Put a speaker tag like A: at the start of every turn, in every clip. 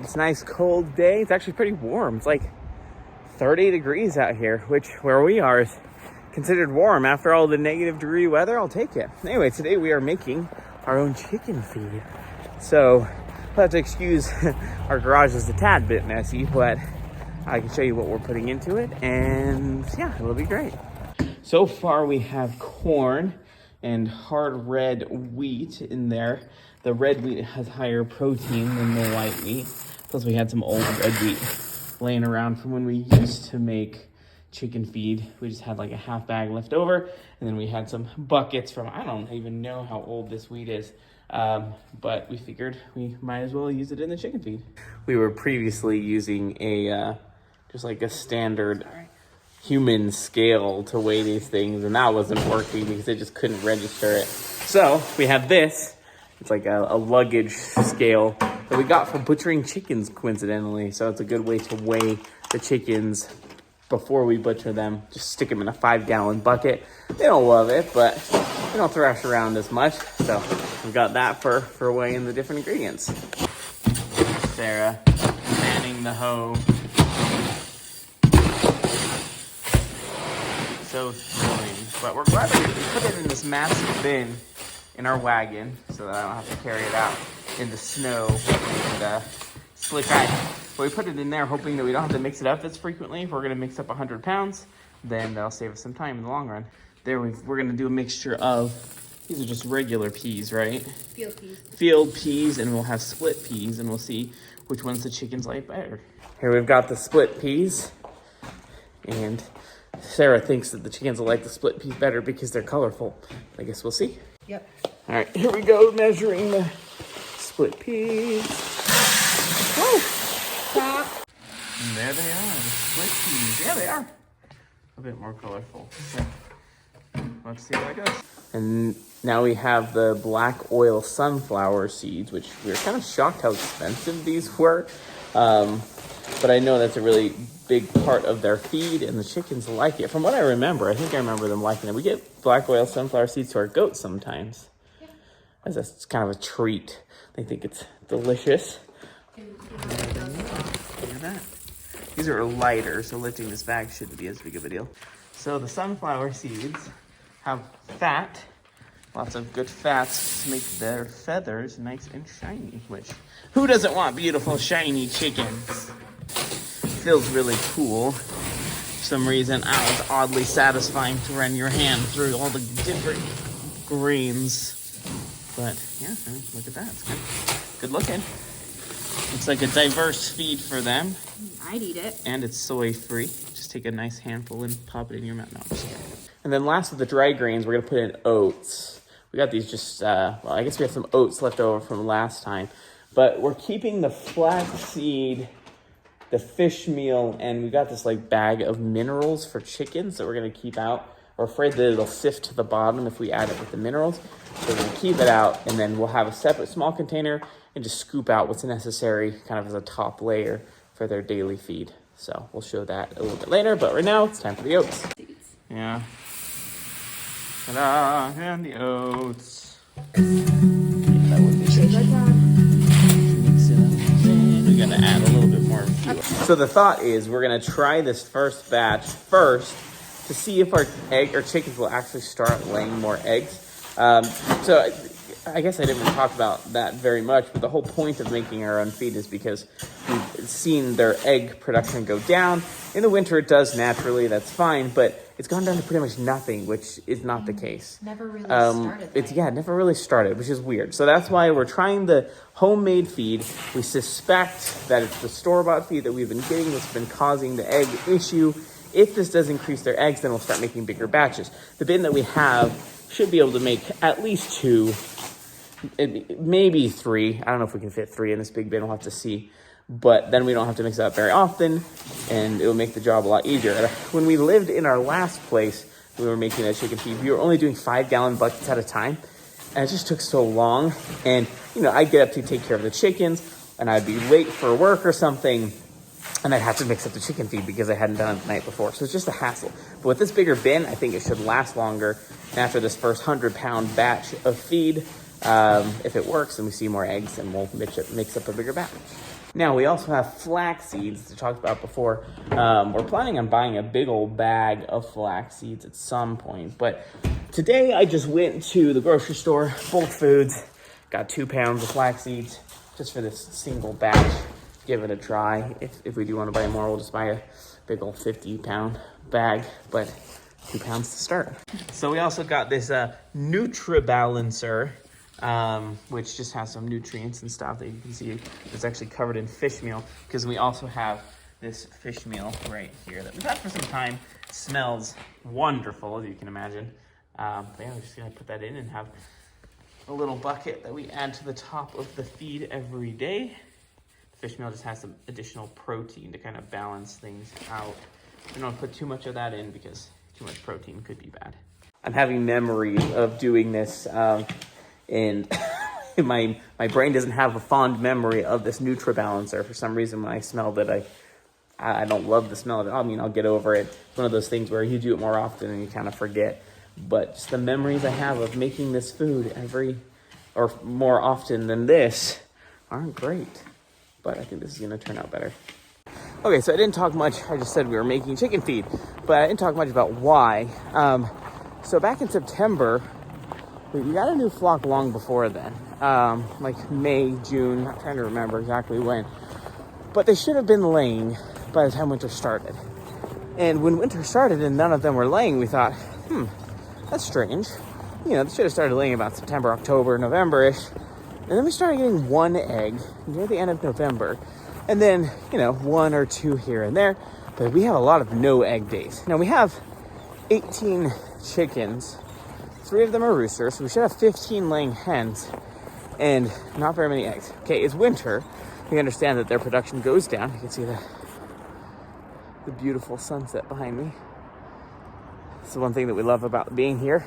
A: It's a nice cold day. It's actually pretty warm. It's like 30 degrees out here, which where we are is considered warm. After all the negative degree weather, I'll take it. Anyway, today we are making our own chicken feed. So we'll have to excuse our garage is a tad bit messy, but I can show you what we're putting into it, and yeah, it'll be great. So far we have corn and hard red wheat in there. The red wheat has higher protein than the white wheat. Plus we had some old red wheat laying around from when we used to make chicken feed. We just had like a half bag left over, and then we had some buckets from, I don't even know how old this wheat is, but we figured we might as well use it in the chicken feed. We were previously using just like a standard human scale to weigh these things, and that wasn't working because it just couldn't register it. So we have this. It's like a luggage scale that we got for butchering chickens, coincidentally. So it's a good way to weigh the chickens before we butcher them. Just stick them in a 5-gallon bucket. They don't love it, but they don't thrash around as much. So we've got that for weighing the different ingredients. Sarah manning the hoe. So thrilling. But we're glad that we put it in this massive bin in our wagon so that I don't have to carry it out in the snow and slick ice. But we put it in there hoping that we don't have to mix it up as frequently. If we're going to mix up 100 pounds, then that'll save us some time in the long run. There we're going to do a mixture of, these are just regular peas, right?
B: Field peas.
A: Field peas, and we'll have split peas, and we'll see which ones the chickens like better. Here we've got the split peas, and Sarah thinks that the chickens will like the split peas better because they're colorful. I guess we'll see.
B: Yep.
A: All right, here we go, measuring the split peas. Woo! Stop. And there they are, the split peas. Yeah, they are a bit more colorful. So, let's see how it goes. And now we have the black oil sunflower seeds, which we were kind of shocked how expensive these were. But I know that's a really big part of their feed, and the chickens like it. From what I remember, I think I remember them liking it. We get black oil sunflower seeds to our goats sometimes. Yeah. As that's kind of a treat. They think it's delicious. Look at that. These are lighter, so lifting this bag shouldn't be as big of a deal. So the sunflower seeds have fat, lots of good fats to make their feathers nice and shiny, which, who doesn't want beautiful, shiny chickens? Feels really cool. For some reason, it's oddly satisfying to run your hand through all the different grains. But yeah, I mean, look at that. It's good looking. It's like a diverse feed for them.
B: I'd eat it.
A: And it's soy free. Just take a nice handful and pop it in your mouth. No, I'm just kidding. And then last of the dry grains, we're gonna put in oats. We got these just, well, I guess we have some oats left over from last time. But we're keeping the flaxseed, the fish meal, and we got this like bag of minerals for chickens that we're gonna keep out. We're afraid that it'll sift to the bottom if we add it with the minerals. So we're gonna keep it out, and then we'll have a separate small container and just scoop out what's necessary kind of as a top layer for their daily feed. So we'll show that a little bit later, but right now it's time for the oats. Yeah. Ta-da, and the oats. That would be we're gonna add a little bit more fuel. So the thought is we're gonna try this first batch first to see if our chickens will actually start laying more eggs. So I guess I didn't really talk about that very much, but the whole point of making our own feed is because we've seen their egg production go down. In the winter, it does naturally, that's fine, but it's gone down to pretty much nothing, which is not the case.
B: Never really started.
A: It never really started, which is weird. So that's why we're trying the homemade feed. We suspect that it's the store-bought feed that we've been getting that's been causing the egg issue. If this does increase their eggs, then we'll start making bigger batches. The bin that we have should be able to make at least 2, maybe 3. I don't know if we can fit 3 in this big bin. We'll have to see. But then we don't have to mix it up very often, and it will make the job a lot easier. When we lived in our last place, we were making that chicken feed. We were only doing 5-gallon buckets at a time, and it just took so long. And, you know, I'd get up to take care of the chickens, and I'd be late for work or something, and I'd have to mix up the chicken feed because I hadn't done it the night before. So it's just a hassle. But with this bigger bin, I think it should last longer. And after this first 100-pound batch of feed, if it works and we see more eggs, then we'll mix up a bigger batch. Now, we also have flax seeds, as I talked about before. We're planning on buying a big old bag of flax seeds at some point. But today, I just went to the grocery store, Bulk Foods, got 2 pounds of flax seeds just for this single batch. Give it a try. If we do want to buy more, we'll just buy a big old 50-pound bag, but 2 pounds to start. So we also got this NutriBalancer, which just has some nutrients and stuff that you can see. It's actually covered in fish meal, because we also have this fish meal right here that we've had for some time. It smells wonderful, as you can imagine. But yeah, we're just gonna put that in and have a little bucket that we add to the top of the feed every day. The fish meal just has some additional protein to kind of balance things out. We don't put too much of that in because too much protein could be bad. I'm having memories of doing this, and my brain doesn't have a fond memory of this NutriBalancer. For some reason, when I smelled it, I don't love the smell of it. I mean, I'll get over it. It's one of those things where you do it more often and you kind of forget. But just the memories I have of making this food more often than this aren't great. But I think this is gonna turn out better. Okay, so I didn't talk much. I just said we were making chicken feed, but I didn't talk much about why. So back in September, we got a new flock long before then, like May, June, not trying to remember exactly when, but they should have been laying by the time winter started. And when winter started and none of them were laying, we thought, that's strange. You know, they should have started laying about September, October, November-ish. And then we started getting 1 egg near the end of November. And then, 1 or 2 here and there. But we have a lot of no egg days. Now we have 18 chickens. 3 of them are roosters. So we should have 15 laying hens and not very many eggs. Okay, it's winter. We understand that their production goes down. You can see the beautiful sunset behind me. It's the one thing that we love about being here.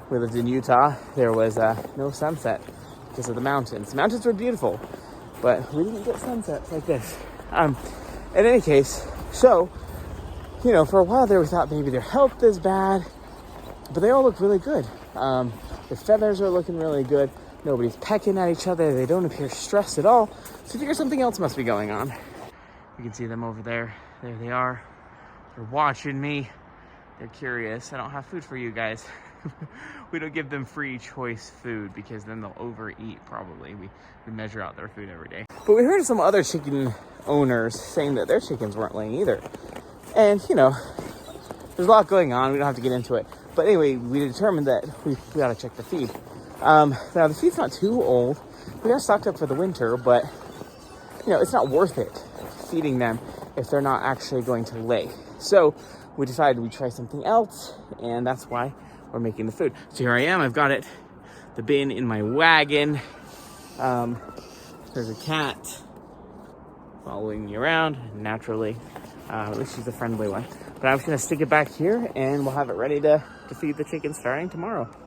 A: We lived in Utah. There was no sunset because of the mountains. The mountains were beautiful, but we didn't get sunsets like this. In any case, so, for a while there we thought maybe their health is bad, but they all look really good. Their feathers are looking really good. Nobody's pecking at each other. They don't appear stressed at all. So I figure something else must be going on. You can see them over there. There they are. They're watching me. They're curious. I don't have food for you guys. We don't give them free choice food because then they'll overeat probably. We measure out their food every day. But we heard of some other chicken owners saying that their chickens weren't laying either. And, there's a lot going on. We don't have to get into it. But anyway, we determined that we got to check the feed. Now, the feed's not too old. We got stocked up for the winter, but, it's not worth it feeding them if they're not actually going to lay. So we decided we'd try something else, and that's why we're making the food. So here I am. I've got the bin in my wagon. There's a cat following me around, naturally. At least she's a friendly one. But I'm just going to stick it back here, and we'll have it ready to feed the chickens starting tomorrow.